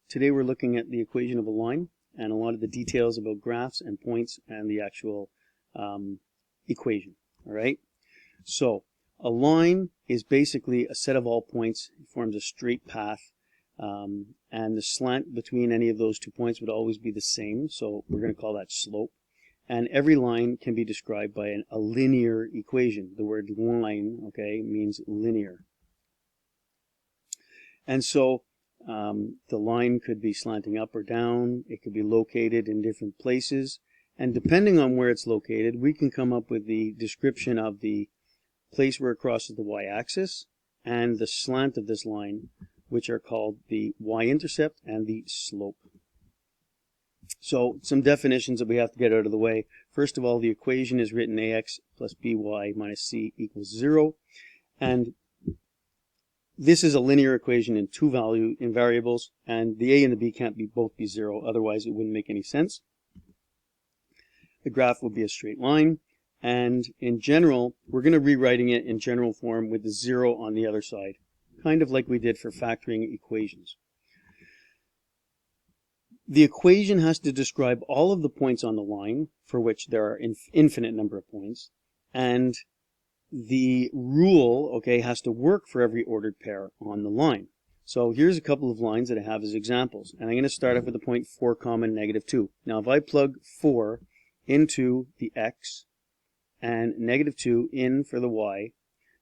Today we're looking at the equation of a line and a lot of the details about graphs and points and the actual equation. All right. So a line is basically a set of all points. It forms a straight path, and the slant between any of those 2 points would always be the same. So we're going to call that slope. And every line can be described by a linear equation. The word line, okay, means linear. And so the line could be slanting up or down. It could be located in different places. And depending on where it's located, we can come up with the description of the place where it crosses the y-axis and the slant of this line, which are called the y-intercept and the slope. So some definitions that we have to get out of the way. First of all, the equation is written ax plus by minus c equals 0. And this is a linear equation in in variables, and the a and the b can't both be 0, otherwise it wouldn't make any sense. The graph will be a straight line, and in general, we're going to be rewriting it in general form with the 0 on the other side, kind of like we did for factoring equations. The equation has to describe all of the points on the line, for which there are an infinite number of points, and the rule, okay, has to work for every ordered pair on the line. So here's a couple of lines that I have as examples, and I'm going to start off with the point 4, -2. Now if I plug 4 into the x and -2 in for the y,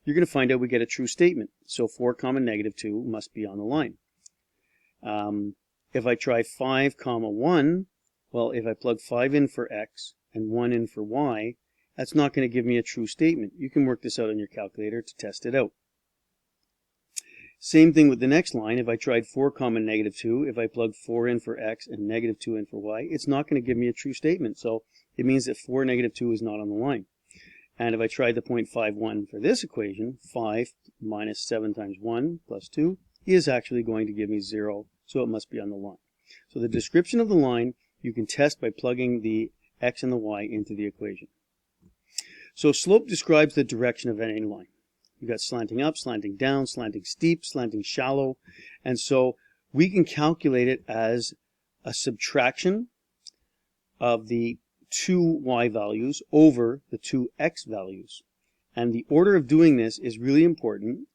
you're going to find out we get a true statement. So 4, -2 must be on the line. If I try 5, 1, well, if I plug 5 in for x and 1 in for y, that's not going to give me a true statement. You can work this out on your calculator to test it out. Same thing with the next line. If I tried 4, -2, if I plug 4 in for x and -2 in for y, it's not going to give me a true statement. So it means that 4, -2 is not on the line. And if I tried the point 5, 1 for this equation, 5 minus 7 times 1 plus 2 is actually going to give me 0. So it must be on the line. So the description of the line you can test by plugging the x and the y into the equation. So slope describes the direction of any line. You've got slanting up, slanting down, slanting steep, slanting shallow. And so we can calculate it as a subtraction of the 2 y values over the 2 x values. And the order of doing this is really important.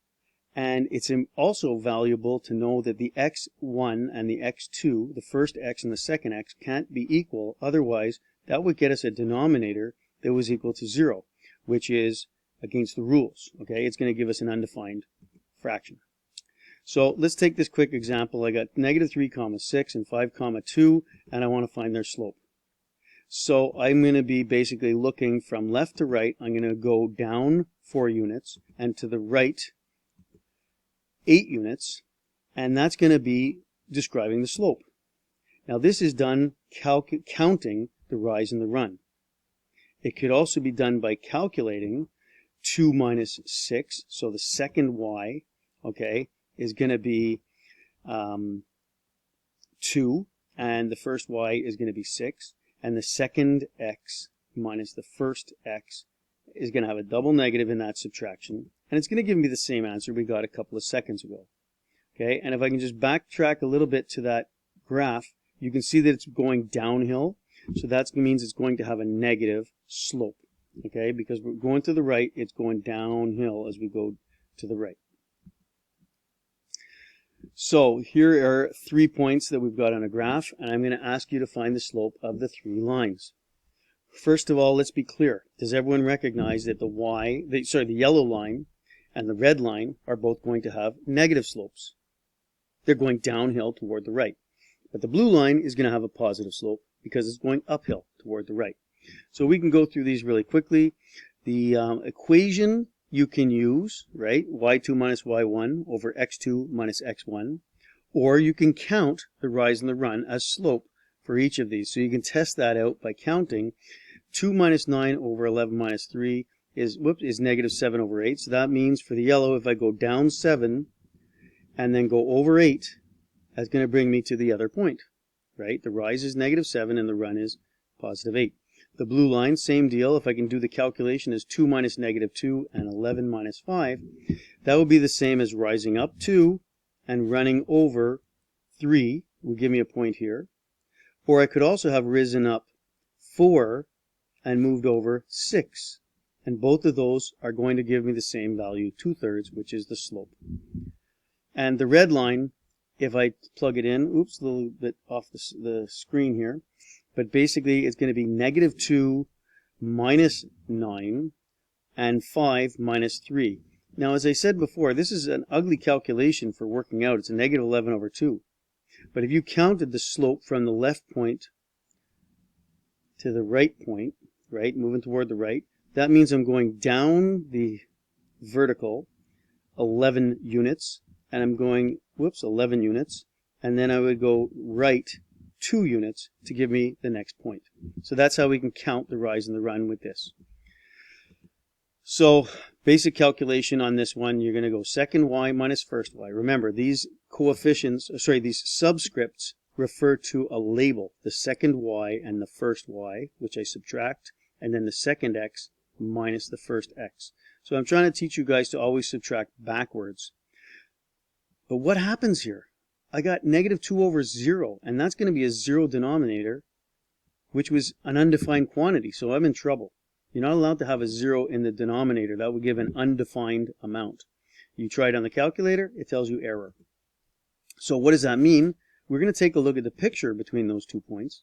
And it's also valuable to know that the x1 and the x2, the first x and the second x, can't be equal. Otherwise, that would get us a denominator that was equal to 0, which is against the rules. Okay, it's going to give us an undefined fraction. So let's take this quick example. I got -3, 6 and 5, 2, and I want to find their slope. So I'm going to be basically looking from left to right. I'm going to go down 4 units and to the right 8 units, and that's going to be describing the slope. Now this is done counting the rise and the run. It could also be done by calculating 2 minus 6, so the second y, okay, is going to be 2, and the first y is going to be 6, and the second x minus the first x is going to have a double negative in that subtraction, and it's going to give me the same answer we got a couple of seconds ago. Okay, and if I can just backtrack a little bit to that graph, you can see that it's going downhill, so that means it's going to have a negative slope. Okay, because we're going to the right, it's going downhill as we go to the right. So here are 3 points that we've got on a graph, and I'm going to ask you to find the slope of the 3 lines. First of all, let's be clear. Does everyone recognize that the yellow line and the red line are both going to have negative slopes? They're going downhill toward the right. But the blue line is going to have a positive slope because it's going uphill toward the right. So we can go through these really quickly. The equation you can use, right, y2 minus y1 over x2 minus x1, or you can count the rise and the run as slope for each of these. So you can test that out by counting. 2 minus 9 over 11 minus 3 is -7 over 8. So that means for the yellow, if I go down 7 and then go over 8, that's going to bring me to the other point, right? The rise is -7 and the run is +8. The blue line, same deal. If I can do the calculation as 2 minus -2 and 11 minus 5, that would be the same as rising up 2 and running over 3, would give me a point here. Or I could also have risen up 4 and moved over 6. And both of those are going to give me the same value, 2/3, which is the slope. And the red line, if I plug it in, oops, a little bit off the screen here, but basically it's going to be -2 minus 9 and 5 minus 3. Now, as I said before, this is an ugly calculation for working out. It's a -11/2. But if you counted the slope from the left point to the right point, right, moving toward the right, that means I'm going down the vertical 11 units, and I'm going, 11 units, and then I would go right 2 units to give me the next point. So that's how we can count the rise and the run with this. So basic calculation on this one, you're going to go second y minus first y. Remember, these coefficients, these subscripts refer to a label, the second y and the first y, which I subtract, and then the second x minus the first x. So I'm trying to teach you guys to always subtract backwards. But what happens here? I got -2/0, and that's going to be a 0 denominator, which was an undefined quantity, so I'm in trouble. You're not allowed to have a 0 in the denominator. That would give an undefined amount. You try it on the calculator, it tells you error. So what does that mean? We're going to take a look at the picture between those 2 points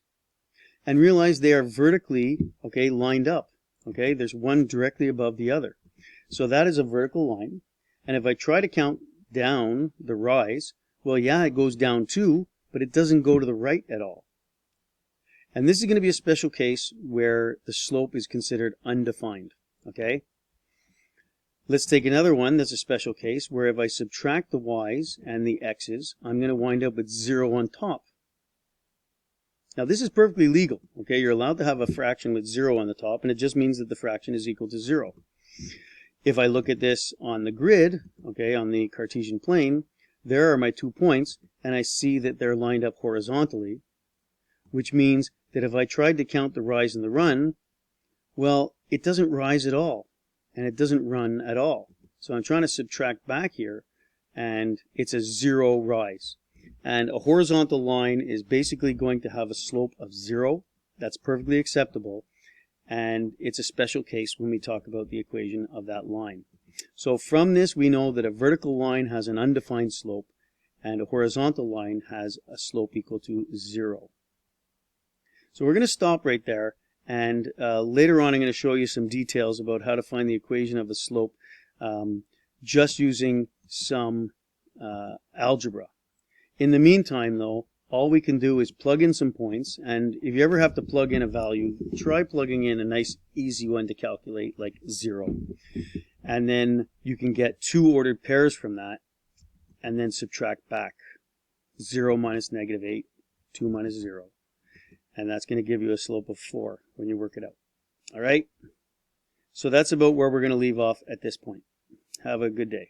and realize they are vertically, lined up. There's one directly above the other. So that is a vertical line. And if I try to count down the rise, well, yeah, it goes down too, but it doesn't go to the right at all. And this is going to be a special case where the slope is considered undefined. Let's take another one that's a special case where if I subtract the y's and the x's, I'm going to wind up with 0 on top. Now this is perfectly legal. You're allowed to have a fraction with 0 on the top, and it just means that the fraction is equal to 0. If I look at this on the grid, on the Cartesian plane, there are my 2 points, and I see that they're lined up horizontally, which means that if I tried to count the rise and the run, well, it doesn't rise at all, and it doesn't run at all. So I'm trying to subtract back here, and it's a 0 rise. And a horizontal line is basically going to have a slope of 0. That's perfectly acceptable, and it's a special case when we talk about the equation of that line. So from this, we know that a vertical line has an undefined slope, and a horizontal line has a slope equal to 0. So we're going to stop right there, and later on I'm going to show you some details about how to find the equation of a slope just using some algebra. In the meantime, though, all we can do is plug in some points, and if you ever have to plug in a value, try plugging in a nice easy one to calculate, like 0. And then you can get 2 ordered pairs from that, and then subtract back. 0 minus -8, 2 minus 0. And that's going to give you a slope of 4 when you work it out. All right? So that's about where we're going to leave off at this point. Have a good day.